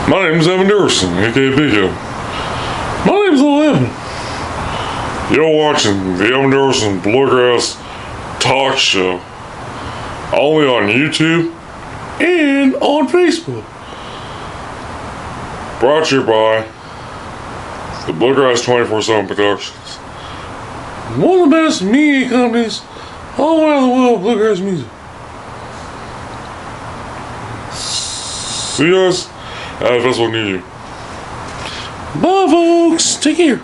My name's Evan Dickerson, aka Pico. My name's Evan. You're watching the Evan Dickerson Bluegrass talk show. Only on YouTube and on Facebook. Brought to you by the Bluegrass 24/7 Productions. One of the best media companies all around the world of bluegrass music. See you guys at a festival near you. Bye, folks. Take care.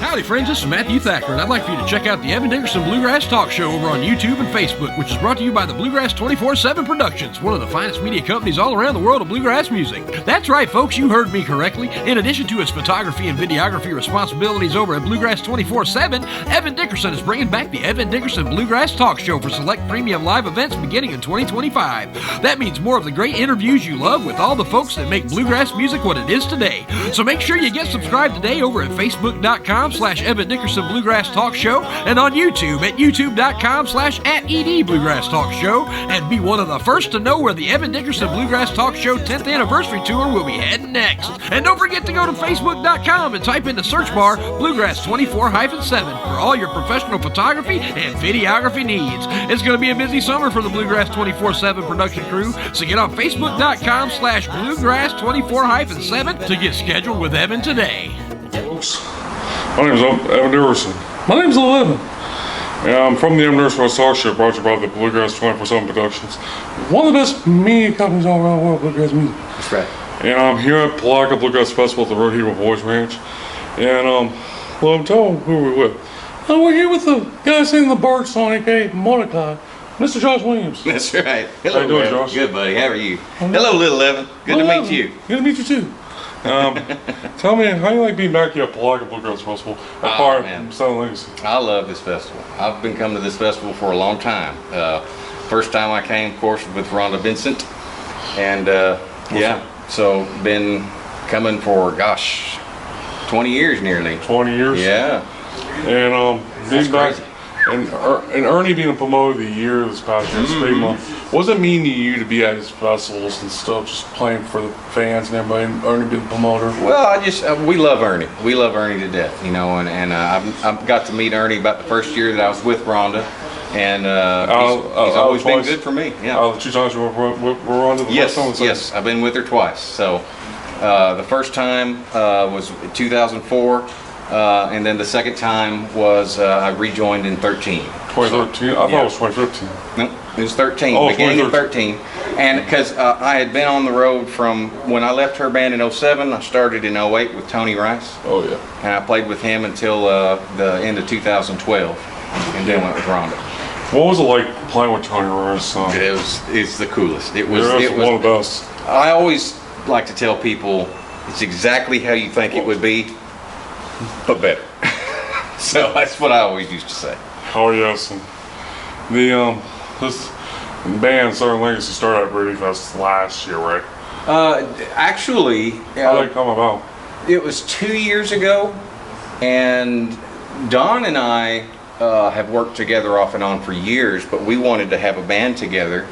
Howdy friends, this is Matthew Thacker, and I'd like for you to check out the Evan Dickerson Bluegrass Talk Show over on YouTube and Facebook, which is brought to you by the Bluegrass 24/7 Productions, one of the finest media companies all around the world of bluegrass music. That's right, folks, you heard me correctly. In addition to his photography and videography responsibilities over at Bluegrass 24/7, Evan Dickerson is bringing back the Evan Dickerson Bluegrass Talk Show for select premium live events beginning in 2025. That means more of the great interviews you love with all the folks that make bluegrass music what it is today. So make sure you get subscribed today over at Facebook.com/Evan Dickerson Bluegrass Talk Show and on YouTube at YouTube.com/@ED Bluegrass Talk Show, and be one of the first to know where the Evan Dickerson Bluegrass Talk Show 10th Anniversary Tour will be heading next. And don't forget to go to Facebook.com and type in the search bar Bluegrass 24/7 for all your professional photography and videography needs. It's going to be a busy summer for the Bluegrass 24/7 production crew, so get on Facebook.com/Bluegrass 24/7 to get scheduled with Evan today. Folks, my name's Evan Dickerson. My name's Evan. And I'm from the Evan Dickerson Talk Show, brought to you by the Bluegrass 24/7 Productions. One of the best media companies all around the world of bluegrass music. That's right. And I'm here at Palaca Bluegrass Festival at the Road Hero Boys Ranch. And well, I'm telling who we're with. We're here with the guy singing the Bird song, aka Mordecai, Mr. Josh Williams. That's right. Hello, How you doing, Evan. Josh? Good, buddy. How are you? Hello, little Evan. Good to meet you. Good to meet you too. Tell me, how do you like being back here at Palaca Bluegrass Festival at Oh, man. Southern Legacy? I love this festival. I've been coming to this festival for a long time. First time I came, of course, with Rhonda Vincent. And yeah, so been coming for, 20 years nearly. 20 years? Yeah. And being back, crazy. and Ernie being a promoter of the year this past year, Spring Month, what does it mean to you to be at these festivals and stuff, just playing for the fans and everybody, and Ernie being the promoter? Well, we love Ernie. We love Ernie to death, you know, and I've got to meet Ernie about the first year that I was with Rhonda, and he's always been good for me. Yeah. The 2 times we're on to the Yes, first time? yes, I've been with her twice. So the first time was 2004, and then the second time was I rejoined in 13. 2013? I thought it was 2015. No, it was 13, Oh, beginning of 13. And because I had been on the road from when I left her band in 07, I started in 08 with Tony Rice. Oh, yeah. And I played with him until the end of 2012, and then went with Rhonda. What was it like playing with Tony Rice? It's the coolest. It was one of the best. I always like to tell people it's exactly how you think it would be, but better. So that's what I always used to say. Oh, yes. And this band, Southern Legacy, started at Brady Fest last year, right? Actually, How did it come about? it was 2 years ago, and Don and I have worked together off and on for years, but we wanted to have a band together.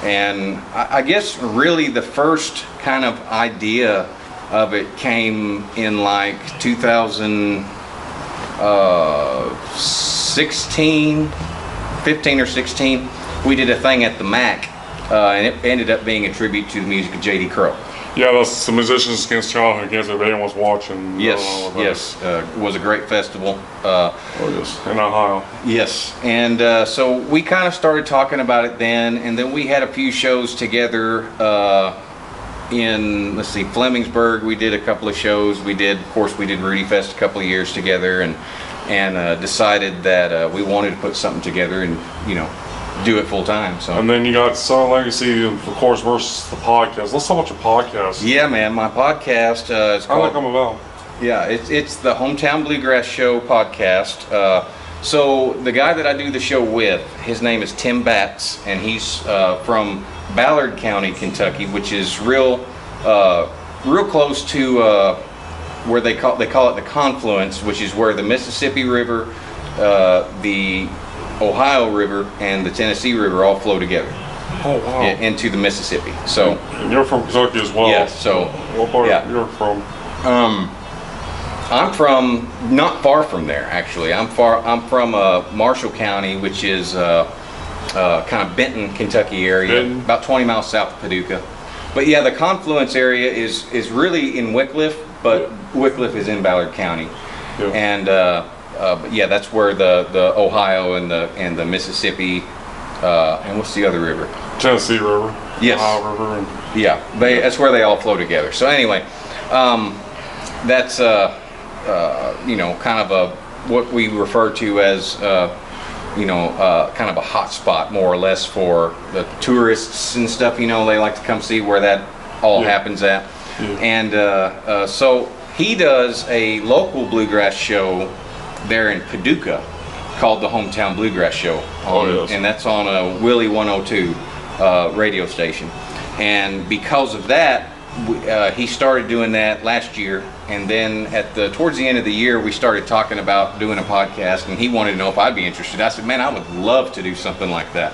And I guess really the first kind of idea of it came in like 2016, 15 or 16. We did a thing at the MAC, and it ended up being a tribute to the music of J.D. Crowe. Yeah, that's the Musicians Against Childhood Cancer. If anyone was watching. Yes, it was a great festival. Oh, yes, in Ohio. Yes, and so we kind of started talking about it then, and then we had a few shows together in, Flemingsburg. We did a couple of shows. Of course, we did Rudy Fest a couple of years together, and decided that we wanted to put something together and, do it full time. So. And then you got Southern Legacy, of course, versus the podcast. Let's talk about your podcast. Yeah, man, my podcast is How did called. that come about? Yeah, it's the Hometown Bluegrass Show podcast. So the guy that I do the show with, his name is Tim Batts, and he's from Ballard County, Kentucky, which is real close to where they call it the confluence, which is where the Mississippi River, the Ohio River, and the Tennessee River all flow together. Oh, wow. into the Mississippi. So. And you're from Kentucky as well. Yeah. So. What part you're from? I'm from not far from there, actually. I'm from Marshall County, which is kind of Benton, Kentucky area, about 20 miles south of Paducah. But yeah, the confluence area is really in Wickliffe, but Wickliffe is in Ballard County. Yeah. And but yeah, that's where the Ohio and the Mississippi and what's the other river? Tennessee River. Yes. Ohio River. And yeah, that's where they all flow together. So anyway, that's kind of what we refer to as kind of a hot spot, more or less, for the tourists and stuff. They like to come see where that all happens at. Yeah. And so he does a local bluegrass show there in Paducah called the Hometown Bluegrass Show. And that's on a Willie 102 radio station. And because of that, he started doing that last year, and then towards the end of the year, we started talking about doing a podcast, and he wanted to know if I'd be interested. I said, man, I would love to do something like that.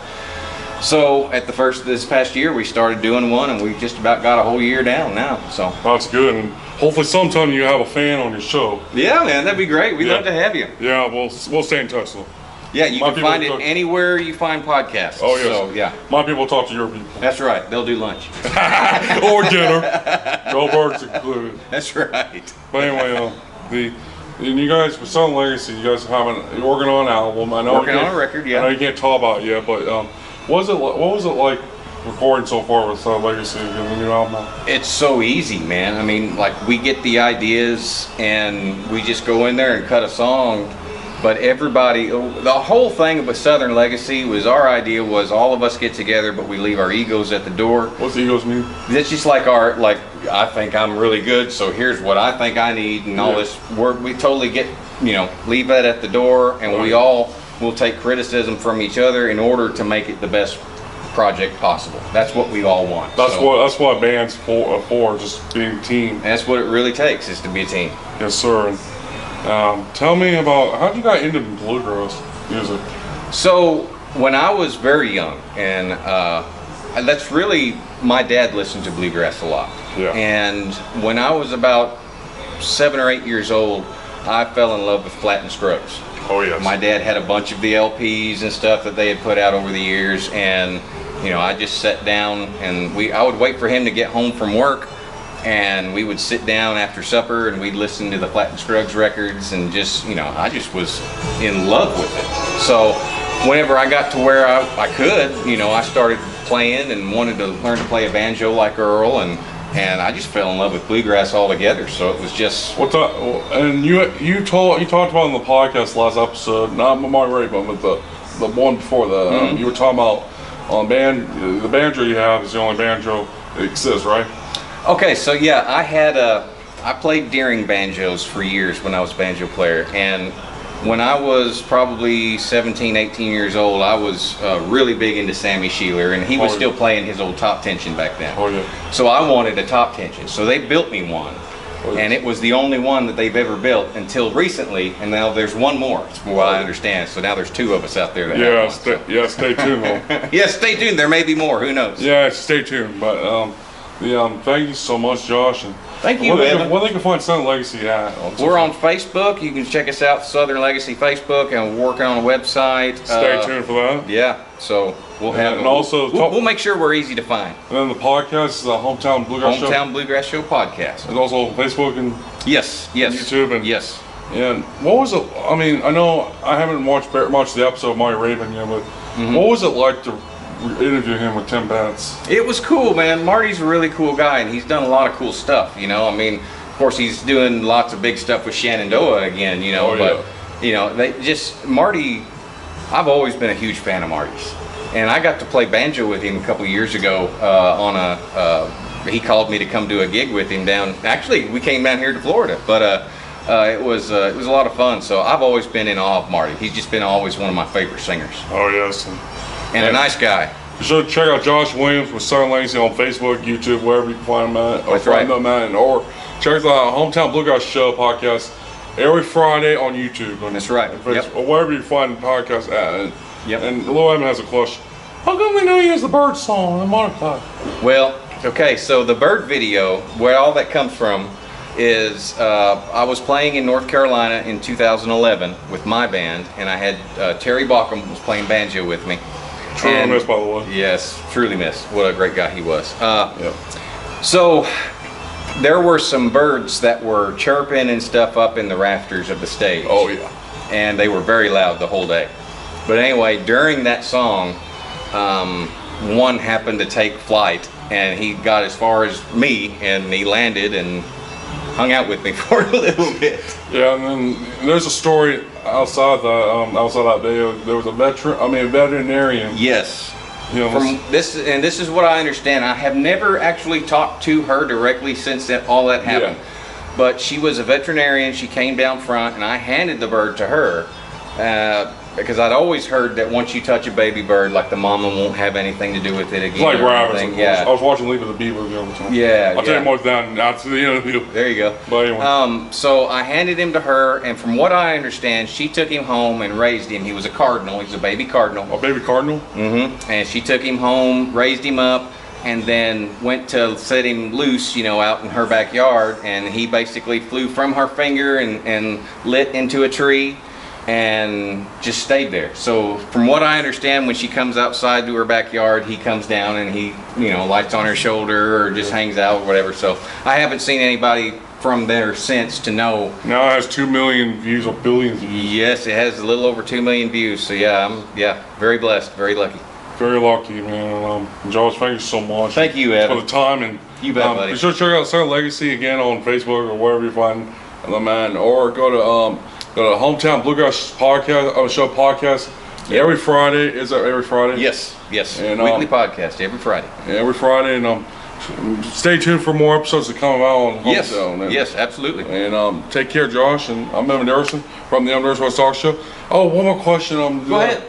So at this past year, we started doing one, and we just about got a whole year down now. So that's good, and hopefully sometime you have a fan on your show. Yeah, man, that'd be great. We'd love to have you. Yeah, we'll stay in touch though. Yeah, you can find it anywhere you find podcasts. Oh, yes. So, yeah. My people talk to your people. That's right. They'll do lunch. Or dinner. No birds included. That's right. But anyway, and you guys, with Southern Legacy, you guys have you're working on an album. I know working on a record, yeah. I know you can't talk about it yet, but what was it like recording so far with Southern Legacy and the new album? It's so easy, man. I mean, like, we get the ideas and we just go in there and cut a song. But the whole thing with Southern Legacy was, our idea was all of us get together, but we leave our egos at the door. What's egos mean? It's just like I think I'm really good, so here's what I think I need, and all this. We totally leave that at the door, and we all will take criticism from each other in order to make it the best project possible. That's what we all want. That's what a band's for, just being a team. And that's what it really takes, is to be a team. Yes, sir. And, tell me about how you got into bluegrass music. So when I was very young, and that's really, my dad listened to bluegrass a lot. Yeah. And when I was about 7 or 8 years old, I fell in love with Flatt and Scruggs. Oh yes. My dad had a bunch of the LPs and stuff that they had put out over the years, and I just sat down and I would wait for him to get home from work. And we would sit down after supper and we'd listen to the Flatt and Scruggs records, and I just was in love with it. So whenever I got to where I could, I started playing and wanted to learn to play a banjo like Earl, and I just fell in love with bluegrass altogether. So it was just. And you talked about in the podcast last episode, not my right, but with the one before that, you were talking about the banjo you have is the only banjo that exists, right? Okay, so yeah, I played Deering banjos for years when I was a banjo player, and when I was probably 17, 18 years old, I was really big into Sammy Sheeler, and he was still playing his old top tension back then. Oh yeah. So I wanted a top tension, so they built me one, and it was the only one that they've ever built until recently, and now there's one more, from what I understand. So now there's 2 of us out there that have one, stay tuned though. Yeah, stay tuned, there may be more, who knows. Yeah, stay tuned, but thank you so much, Josh. And thank you, Evan. Where they can find Southern Legacy at? We're on Facebook. You can check us out, Southern Legacy Facebook, and we're working on a website. Stay tuned for that. Yeah, so we'll have. And also, we'll make sure we're easy to find. And then the podcast is the Hometown Bluegrass Show. Hometown Bluegrass Show podcast. It's also on Facebook and yes, YouTube and yes. And what was it? I mean, I know I haven't watched much of the episode of Marty Raven yet, but what was it like to interview him with Tim Batts? It was cool, man. Marty's a really cool guy, and he's done a lot of cool stuff. I mean, of course, he's doing lots of big stuff with Shenandoah again. Marty. I've always been a huge fan of Marty's, and I got to play banjo with him a couple years ago he called me to come do a gig with him down. Actually, we came down here to Florida, but it was a lot of fun. So I've always been in awe of Marty. He's just been always one of my favorite singers. Oh yes. And a nice guy. Be sure to check out Josh Williams with Southern Legacy on Facebook, YouTube, wherever you can find him at. Or check out the Hometown Bluegrass Show podcast every Friday on YouTube. That's right. Or wherever you find the podcast at. Yep. And Lil Evan has a question. How come we know he has the bird song and monoclock? Well, okay, so the bird video, where all that comes from, is I was playing in North Carolina in 2011 with my band, and I had Terry Bauckham was playing banjo with me. Truly missed, by the way. Yes, truly missed. What a great guy he was. Yep. So there were some birds that were chirping and stuff up in the rafters of the stage. Oh yeah. And they were very loud the whole day. But anyway, during that song, one happened to take flight, and he got as far as me, and he landed and hung out with me for a little bit. Yeah, and then there's a story outside that video. There was a veterinarian. Yes. You know, From this, and this is what I understand. I have never actually talked to her directly since all that happened. Yeah. But she was a veterinarian. She came down front, and I handed the bird to her because I'd always heard that once you touch a baby bird, like the mama won't have anything to do with it again. It's like or rabbits. anything. Yeah. I was watching Leave of the Beaver the other time. Yeah. I'll tell you more down to the interview. There you go. But anyway. So I handed him to her, and from what I understand, she took him home and raised him. He was a cardinal. He was a baby cardinal. A baby cardinal? Mm-hmm. And she took him home, raised him up, and then went to set him loose, out in her backyard. And he basically flew from her finger and lit into a tree and just stayed there. So from what I understand, when she comes outside to her backyard, he comes down and he, lights on her shoulder or just hangs out or whatever. So I haven't seen anybody from there since to know. Now it has 2 million views or billions of views. Yes, it has a little over 2 million views. So yeah, I'm very blessed, very lucky. Very lucky, man. Josh, thank you so much. Thank you, Evan. For the time. And you bet, buddy. Be sure to check out Southern Legacy again on Facebook or wherever you find the man, or go to Hometown Bluegrass podcast. Yep. Every Friday. Is that every Friday? Yes. And, weekly podcast every Friday. Every Friday, and stay tuned for more episodes to come out on Hometown. Yes, absolutely. And take care, Josh. And I'm Evan Dickerson from the Evan Dickerson Talk Show. Oh, one more question. Go ahead.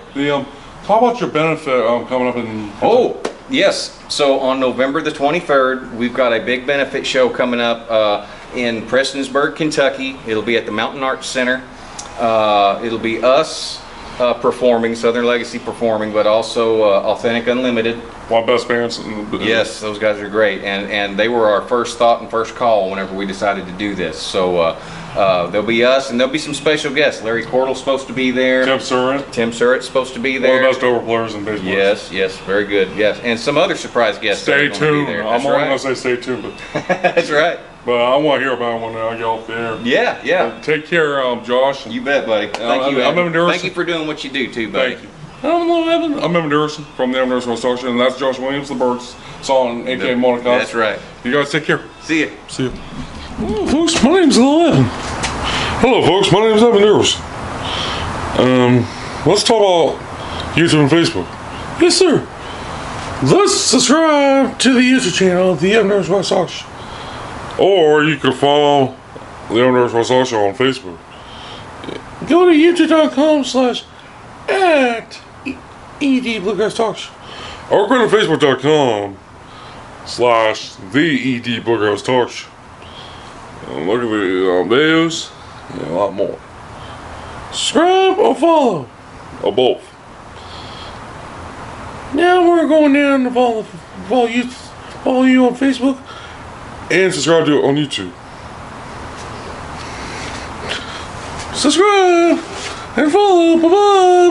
Talk about your benefit coming up in. Oh, yes. So on November the 23rd, we've got a big benefit show coming up in Prestonsburg, Kentucky. It'll be at the Mountain Arts Center. It'll be us performing, Southern Legacy performing, but also Authentic Unlimited. My best bands. Yes, those guys are great, and they were our first thought and first call whenever we decided to do this. So there'll be us, and there'll be some special guests. Larry Cordell's supposed to be there. Tim Surratt's supposed to be there. One of the best overplayers in baseball. Yes, very good. Yes, and some other surprise guests. Stay tuned. I'm only going to say stay tuned, but that's right. But I want to hear about it when I get off the air. Yeah. But take care, Josh. You bet, buddy. Thank you, I'm Evan Dickerson. Thank you for doing what you do, too, buddy. Thank you. I'm Evan Dickerson from the Evan Dickerson Talk Show, and that's Josh Williams, the Birds song, a.k.a. Monica. That's right. You guys take care. See ya. Well, folks, my name's Evan. Hello, folks. My name's Evan Dickerson. Let's talk about YouTube and Facebook. Yes, sir. Let's subscribe to the YouTube channel, the Evan Dickerson Talk Show. Or you can follow the Evan Dickerson Talk Show on Facebook. Go to youtube.com/@ED Bluegrass Talk Show. Or go to facebook.com/the ED Bluegrass Talk Show. Look at the videos and a lot more. Subscribe or follow, or both. Now we're going down to follow you on Facebook and subscribe to it on YouTube. Subscribe and follow. Bye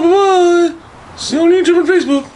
bye. See you on YouTube and Facebook.